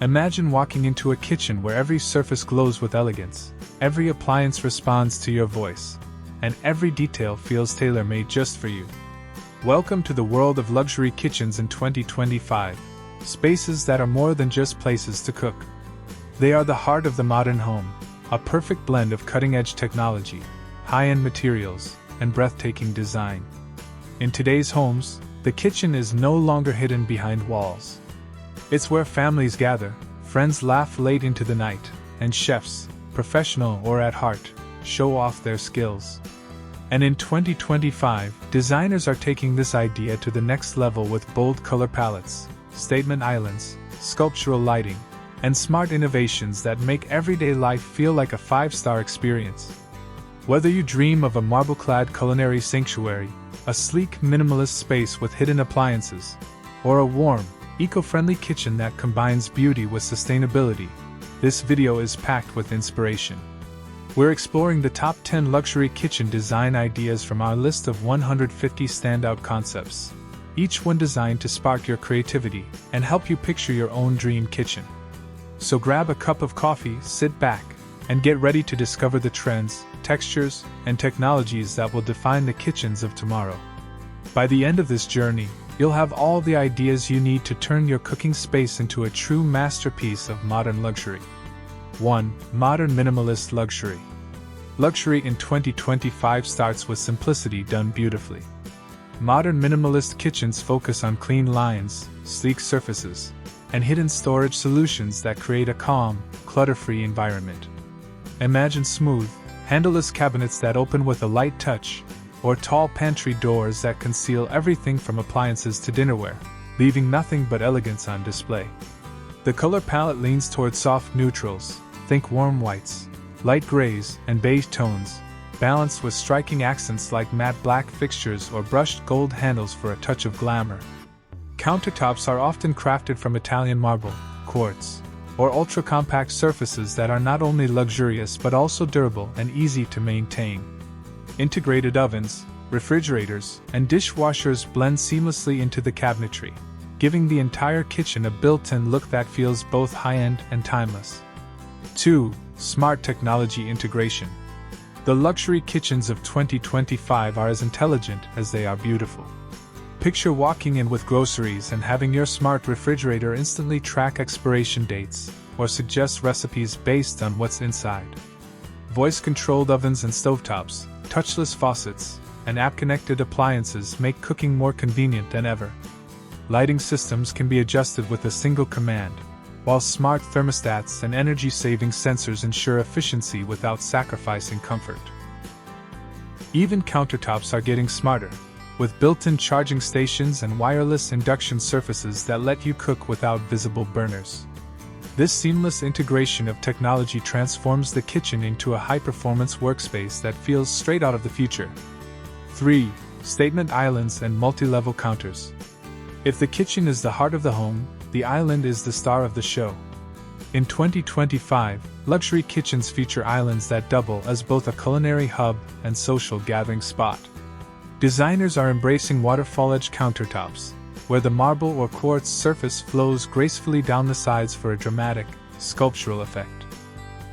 Imagine walking into a kitchen where every surface glows with elegance, every appliance responds to your voice, and every detail feels tailor-made just for you. Welcome to the world of luxury kitchens in 2025, spaces that are more than just places to cook. They are the heart of the modern home, a perfect blend of cutting-edge technology, high-end materials, and breathtaking design. In today's homes, the kitchen is no longer hidden behind walls. It's where families gather, friends laugh late into the night, and chefs, professional or at heart, show off their skills. And in 2025, designers are taking this idea to the next level with bold color palettes, statement islands, sculptural lighting, and smart innovations that make everyday life feel like a five-star experience. Whether you dream of a marble-clad culinary sanctuary, a sleek minimalist space with hidden appliances, or a warm, eco-friendly kitchen that combines beauty with sustainability, this video is packed with inspiration. We're exploring the top 10 luxury kitchen design ideas from our list of 150 standout concepts, each one designed to spark your creativity and help you picture your own dream kitchen. So grab a cup of coffee, sit back, and get ready to discover the trends, textures, and technologies that will define the kitchens of tomorrow. By the end of this journey, you'll have all the ideas you need to turn your cooking space into a true masterpiece of modern luxury. 1. Modern minimalist luxury. Luxury in 2025 starts with simplicity done beautifully. Modern minimalist kitchens focus on clean lines, sleek surfaces, and hidden storage solutions that create a calm, clutter-free environment. Imagine smooth, handleless cabinets that open with a light touch, or tall pantry doors that conceal everything from appliances to dinnerware, leaving nothing but elegance on display. The color palette leans toward soft neutrals, think warm whites, light grays, and beige tones, balanced with striking accents like matte black fixtures or brushed gold handles for a touch of glamour. Countertops are often crafted from Italian marble, quartz, or ultra-compact surfaces that are not only luxurious but also durable and easy to maintain. Integrated ovens, refrigerators, and dishwashers blend seamlessly into the cabinetry, giving the entire kitchen a built-in look that feels both high-end and timeless. 2. Smart technology integration. The luxury kitchens of 2025 are as intelligent as they are beautiful. Picture walking in with groceries and having your smart refrigerator instantly track expiration dates or suggest recipes based on what's inside. Voice-controlled ovens and stovetops, touchless faucets, and app-connected appliances make cooking more convenient than ever. Lighting systems can be adjusted with a single command, while smart thermostats and energy-saving sensors ensure efficiency without sacrificing comfort. Even countertops are getting smarter, with built-in charging stations and wireless induction surfaces that let you cook without visible burners. This seamless integration of technology transforms the kitchen into a high-performance workspace that feels straight out of the future. 3. Statement islands and multi-level counters. If the kitchen is the heart of the home, the island is the star of the show. In 2025, luxury kitchens feature islands that double as both a culinary hub and social gathering spot. Designers are embracing waterfall-edge countertops, where the marble or quartz surface flows gracefully down the sides for a dramatic, sculptural effect.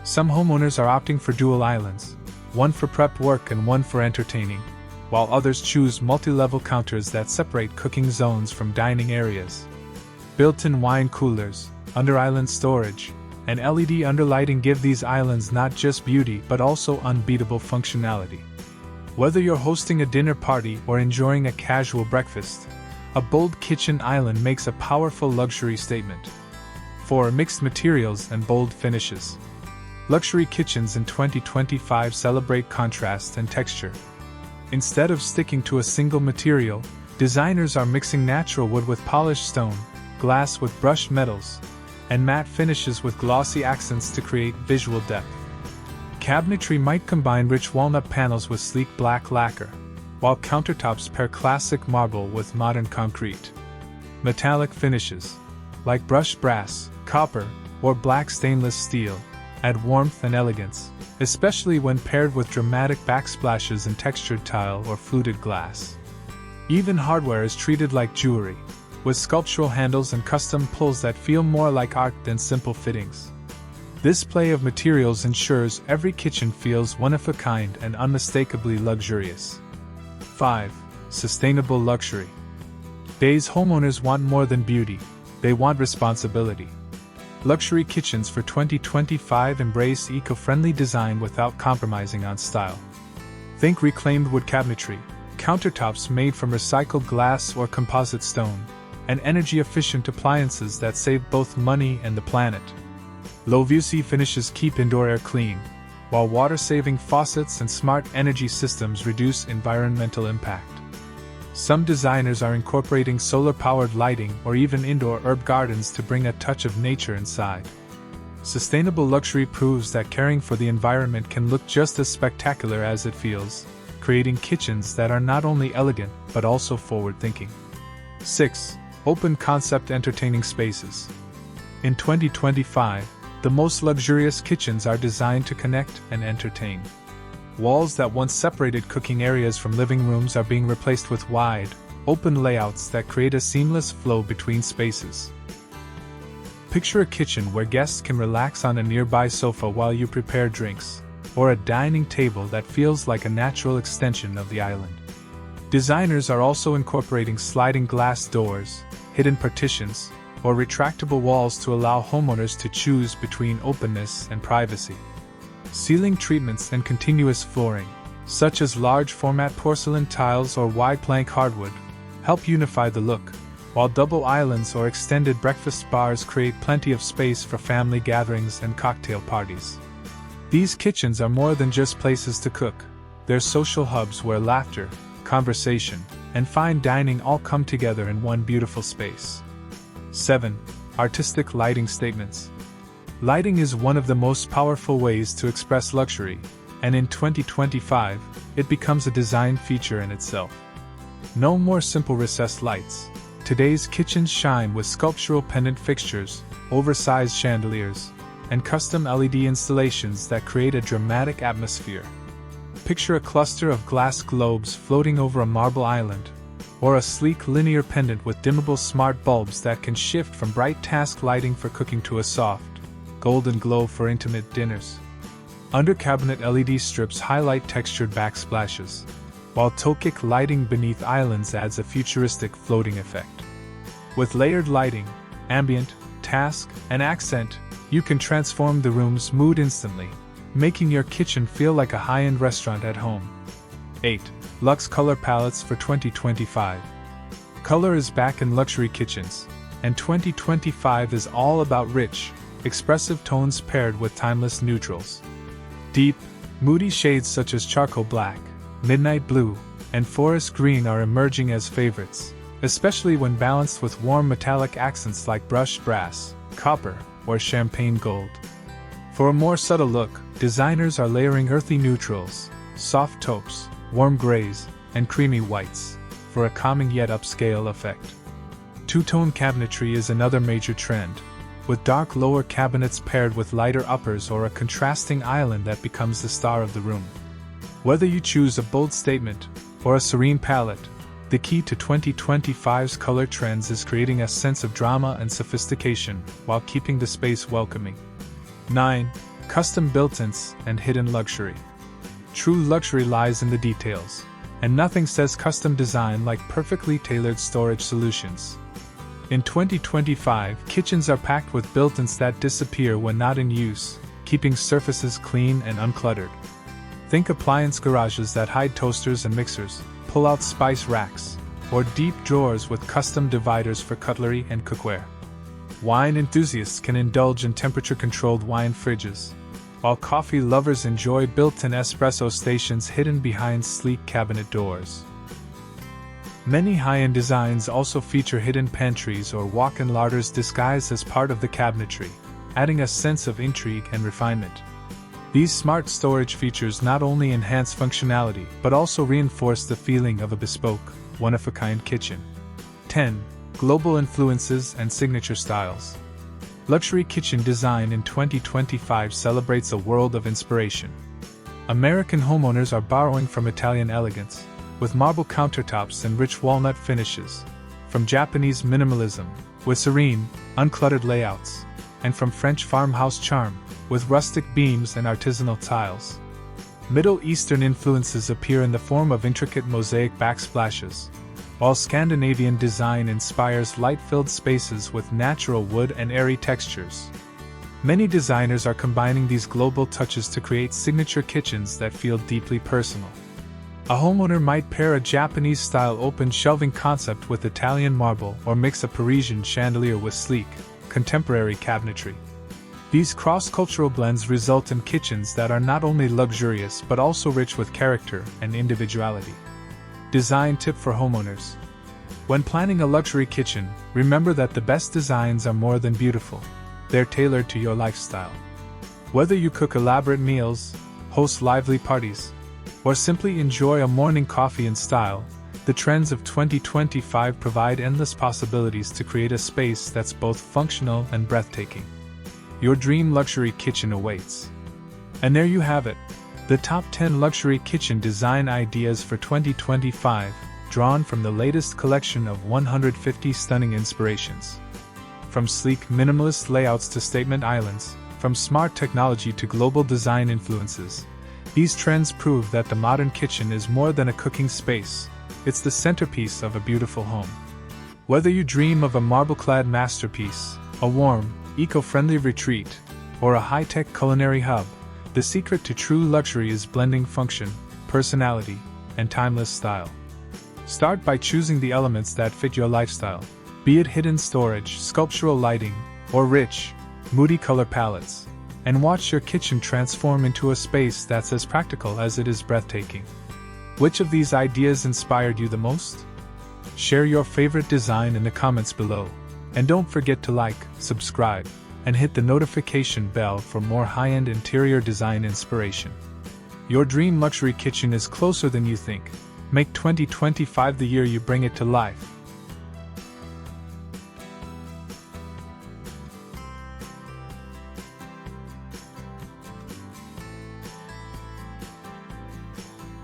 Some homeowners are opting for dual islands, one for prep work and one for entertaining, while others choose multi-level counters that separate cooking zones from dining areas. Built-in wine coolers, under-island storage, and LED underlighting give these islands not just beauty but also unbeatable functionality. Whether you're hosting a dinner party or enjoying a casual breakfast, a bold kitchen island makes a powerful luxury statement. 4. Mixed materials and bold finishes. Luxury kitchens in 2025 celebrate contrast and texture. Instead of sticking to a single material, designers are mixing natural wood with polished stone, glass with brushed metals, and matte finishes with glossy accents to create visual depth. Cabinetry might combine rich walnut panels with sleek black lacquer, while countertops pair classic marble with modern concrete. Metallic finishes, like brushed brass, copper, or black stainless steel, add warmth and elegance, especially when paired with dramatic backsplashes in textured tile or fluted glass. Even hardware is treated like jewelry, with sculptural handles and custom pulls that feel more like art than simple fittings. This play of materials ensures every kitchen feels one of a kind and unmistakably luxurious. 5. Sustainable luxury. Today's homeowners want more than beauty, they want responsibility. Luxury kitchens for 2025 embrace eco-friendly design without compromising on style. Think reclaimed wood cabinetry, countertops made from recycled glass or composite stone, and energy-efficient appliances that save both money and the planet. Low-VOC finishes keep indoor air clean, while water-saving faucets and smart energy systems reduce environmental impact. Some designers are incorporating solar-powered lighting or even indoor herb gardens to bring a touch of nature inside. Sustainable luxury proves that caring for the environment can look just as spectacular as it feels, creating kitchens that are not only elegant but also forward-thinking. 6. Open concept entertaining spaces. In 2025, the most luxurious kitchens are designed to connect and entertain. Walls that once separated cooking areas from living rooms are being replaced with wide, open layouts that create a seamless flow between spaces. Picture a kitchen where guests can relax on a nearby sofa while you prepare drinks, or a dining table that feels like a natural extension of the island. Designers are also incorporating sliding glass doors, hidden partitions, or retractable walls to allow homeowners to choose between openness and privacy. Ceiling treatments and continuous flooring, such as large format porcelain tiles or wide plank hardwood, help unify the look, while double islands or extended breakfast bars create plenty of space for family gatherings and cocktail parties. These kitchens are more than just places to cook, they're social hubs where laughter, conversation, and fine dining all come together in one beautiful space. 7. Artistic lighting statements. Lighting is one of the most powerful ways to express luxury, and in 2025, it becomes a design feature in itself. No more simple recessed lights. Today's kitchens shine with sculptural pendant fixtures, oversized chandeliers, and custom LED installations that create a dramatic atmosphere. Picture a cluster of glass globes floating over a marble island, or a sleek linear pendant with dimmable smart bulbs that can shift from bright task lighting for cooking to a soft, golden glow for intimate dinners. Under cabinet LED strips highlight textured backsplashes, while toe-kick lighting beneath islands adds a futuristic floating effect. With layered lighting, ambient, task, and accent, you can transform the room's mood instantly, making your kitchen feel like a high-end restaurant at home. 8. Luxe color palettes for 2025. Color is back in luxury kitchens, and 2025 is all about rich, expressive tones paired with timeless neutrals. Deep, moody shades such as charcoal black, midnight blue, and forest green are emerging as favorites, especially when balanced with warm metallic accents like brushed brass, copper, or champagne gold. For a more subtle look, designers are layering earthy neutrals, soft taupes, warm grays, and creamy whites, for a calming yet upscale effect. Two-tone cabinetry is another major trend, with dark lower cabinets paired with lighter uppers or a contrasting island that becomes the star of the room. Whether you choose a bold statement or a serene palette, the key to 2025's color trends is creating a sense of drama and sophistication while keeping the space welcoming. 9. Custom built-ins and hidden luxury. True luxury lies in the details, and nothing says custom design like perfectly tailored storage solutions. In 2025, kitchens are packed with built-ins that disappear when not in use, keeping surfaces clean and uncluttered. Think appliance garages that hide toasters and mixers, pull-out spice racks, or deep drawers with custom dividers for cutlery and cookware. Wine enthusiasts can indulge in temperature-controlled wine fridges, while coffee lovers enjoy built-in espresso stations hidden behind sleek cabinet doors. Many high-end designs also feature hidden pantries or walk-in larders disguised as part of the cabinetry, adding a sense of intrigue and refinement. These smart storage features not only enhance functionality but also reinforce the feeling of a bespoke, one-of-a-kind kitchen. 10. Global influences and signature styles. Luxury kitchen design in 2025 celebrates a world of inspiration. American homeowners are borrowing from Italian elegance, with marble countertops and rich walnut finishes, from Japanese minimalism, with serene, uncluttered layouts, and from French farmhouse charm, with rustic beams and artisanal tiles. Middle Eastern influences appear in the form of intricate mosaic backsplashes, while Scandinavian design inspires light-filled spaces with natural wood and airy textures. Many designers are combining these global touches to create signature kitchens that feel deeply personal. A homeowner might pair a Japanese-style open shelving concept with Italian marble or mix a Parisian chandelier with sleek, contemporary cabinetry. These cross-cultural blends result in kitchens that are not only luxurious but also rich with character and individuality. Design tip for homeowners. When planning a luxury kitchen, remember that the best designs are more than beautiful. They're tailored to your lifestyle. Whether you cook elaborate meals, host lively parties, or simply enjoy a morning coffee in style, the trends of 2025 provide endless possibilities to create a space that's both functional and breathtaking. Your dream luxury kitchen awaits. And there you have it, the top 10 luxury kitchen design ideas for 2025, drawn from the latest collection of 150 stunning inspirations. From sleek minimalist layouts to statement islands, from smart technology to global design influences, these trends prove that the modern kitchen is more than a cooking space, it's the centerpiece of a beautiful home. Whether you dream of a marble-clad masterpiece, a warm, eco-friendly retreat, or a high-tech culinary hub, the secret to true luxury is blending function, personality, and timeless style. Start by choosing the elements that fit your lifestyle, be it hidden storage, sculptural lighting, or rich, moody color palettes, and watch your kitchen transform into a space that's as practical as it is breathtaking. Which of these ideas inspired you the most? Share your favorite design in the comments below, and don't forget to like, subscribe, and hit the notification bell for more high-end interior design inspiration. Your dream luxury kitchen is closer than you think. Make 2025 the year you bring it to life.